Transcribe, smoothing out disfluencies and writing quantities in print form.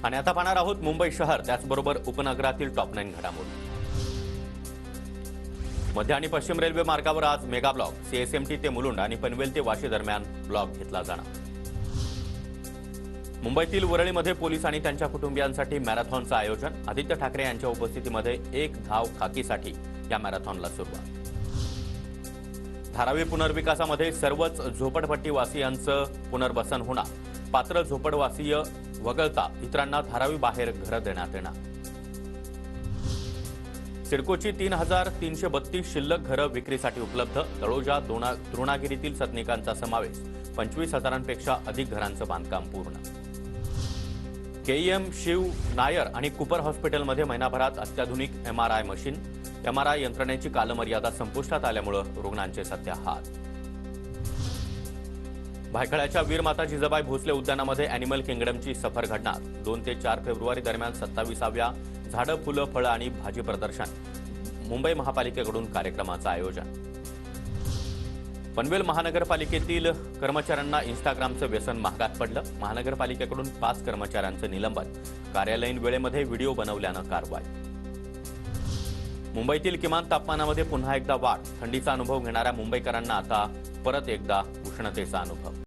आणि आता पाहणार आहोत मुंबई शहर त्याचबरोबर उपनगरातील टॉप 9 घडामोडी। मध्य आणि पश्चिम रेल्वे मार्गावर आज मेगा ब्लॉक, सीएसएमटी ते मुलुंड आणि पनवेल ते वाशी दरम्यान ब्लॉक घेतला जाणार। मुंबईतील वरळीमध्ये पोलीस आणि त्यांच्या कुटुंबियांसाठी मॅरेथॉनचं आयोजन। आदित्य ठाकरे यांच्या उपस्थितीमध्ये एक धाव खाकीसाठी या मॅरेथॉनला सुरुवात। धारावी पुनर्विकासामध्ये सर्वच झोपडपट्टीवासियांचं पुनर्वसन होणार। पात्र झोपडवासीय वगळता इतरांना धारावी बाहेर घरं देण्यात येणार। सिडकोची 3332 शिल्लक घरं विक्रीसाठी उपलब्ध। तळोजा द्रोणागिरीतील सदनिकांचा समावेश। 25,000पेक्षा अधिक घरांचं बांधकाम पूर्ण। केईएम शिव नायर आणि कुपर हॉस्पिटलमध्ये महिनाभरात अत्याधुनिक एमआरआय मशीन। एमआरआय यंत्रणेची कालमर्यादा संपुष्टात आल्यामुळे रुग्णांचे सध्या हात। भायखळ्याच्या वीरमाता जिजाबाई भोसले उद्यानामध्ये अॅनिमल किंगडमची सफर घडणार। 2 ते 4 फेब्रुवारी दरम्यान 27व्या झाडं फुलं फळं आणि भाजी प्रदर्शन। मुंबई महापालिकेकडून कार्यक्रमाचं आयोजन। पनवेल महानगरपालिकेतील कर्मचाऱ्यांना इंस्टाग्रामचं व्यसन महागात पडलं। महानगरपालिकेकडून 5 कर्मचाऱ्यांचं निलंबन। कार्यालयीन वेळेमध्ये व्हिडिओ बनवल्यानं कारवाई। मुंबईतील किमान तापमानामध्ये पुन्हा एकदा वाढ। थंडीचा अनुभव घेणाऱ्या मुंबईकरांना आता परत एकदा उष्णतेचा अनुभव।